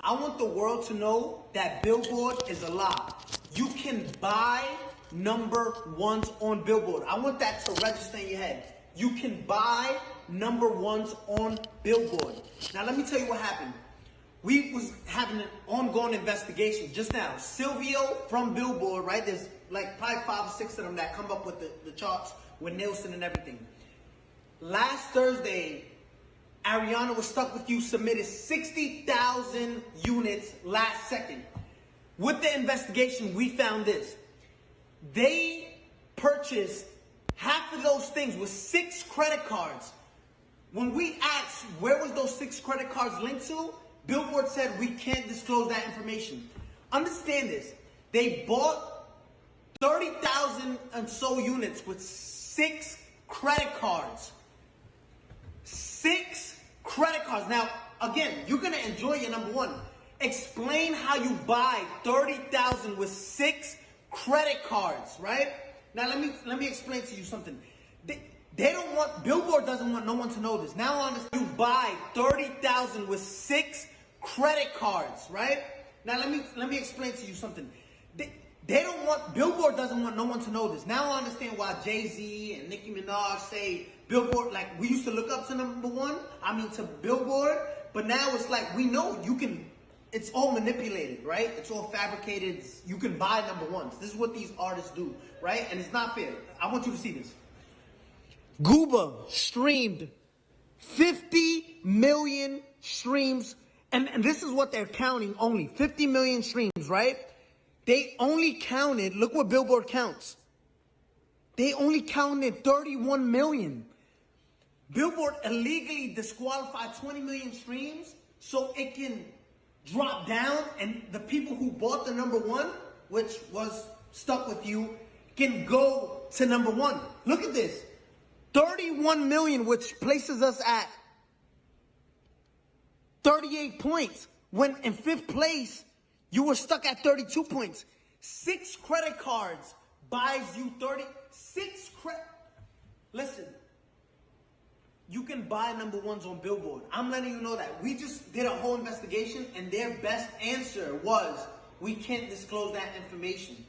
I want the world to know that Billboard is a lie. You can buy number ones on Billboard. I want that to register in your head. You can buy number ones on Billboard. Now let me tell you what happened. We was having an ongoing investigation just now. Silvio from Billboard, right? There's like probably 5 or 6 of them that come up with the charts with Nielsen and everything. Last Thursday, Ariana Was Stuck With You submitted 60,000 units last second. With the investigation, we found this. They purchased half of those things with 6 credit cards. When we asked where was those 6 credit cards linked to, Billboard said we can't disclose that information. Understand this. They bought 30,000 and so units with 6 credit cards. 6 credit cards. Now, again, you're going to enjoy your number one. Explain how you buy 30,000 with 6 credit cards, right? Now, let me explain to you something. They don't want, Billboard doesn't want no one to know this. Now I understand. You buy 30,000 with 6 credit cards, right? Now let me explain to you something. They don't want, Billboard doesn't want no one to know this. Now I understand why Jay-Z and Nicki Minaj say Billboard, like we used to look up to number one, to Billboard, but now it's like we know you can, it's all manipulated, right? It's all fabricated. You can buy number ones. This is what these artists do, right? And it's not fair. I want you to see this. Gooba streamed 50 million streams, and this is what they're counting only, 50 million streams, right? They only counted, look what Billboard counts. They only counted 31 million. Billboard illegally disqualified 20 million streams so it can drop down and the people who bought the number one, which was Stuck With You, can go to number one. Look at this. 31 million, which places us at 38 points. When in 5th place, you were stuck at 32 points. 6 credit cards buys you 36 credit. Listen, you can buy number ones on Billboard. I'm letting you know that. We just did a whole investigation and their best answer was, we can't disclose that information.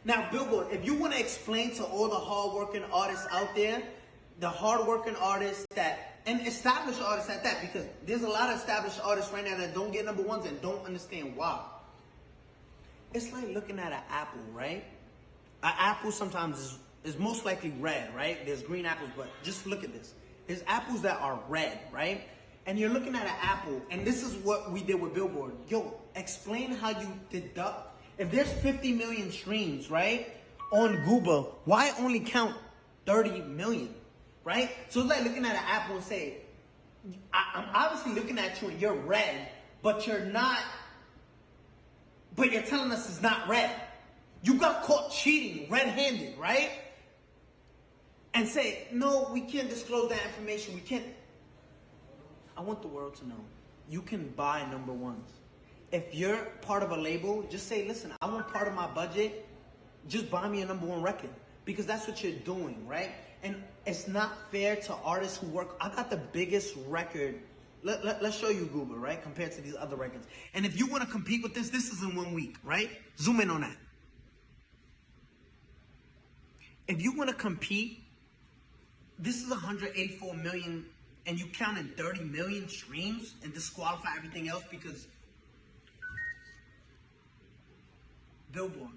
Now, Billboard, if you want to explain to all the hardworking artists out there, the hardworking artists and established artists at that, because there's a lot of established artists right now that don't get number ones and don't understand why. It's like looking at an apple, right? An apple sometimes is most likely red, right? There's green apples, but just look at this. There's apples that are red, right? And you're looking at an apple, and this is what we did with Billboard. Yo, explain how you deduct. If there's 50 million streams, right, on Gooba, why only count 30 million, right? So it's like looking at an apple and say, I'm obviously looking at you and you're red, but you're not, but you're telling us it's not red. You got caught cheating red-handed, right? And say, no, we can't disclose that information. We can't. I want the world to know. You can buy number ones. If you're part of a label, just say, listen, I want part of my budget. Just buy me a number one record. Because that's what you're doing, right? And it's not fair to artists who work. I got the biggest record. Let's show you Google, right? Compared to these other records. And if you want to compete with this is in 1 week, right? Zoom in on that. If you want to compete, this is 184 million, and you counted 30 million streams and disqualify everything else because Billboard.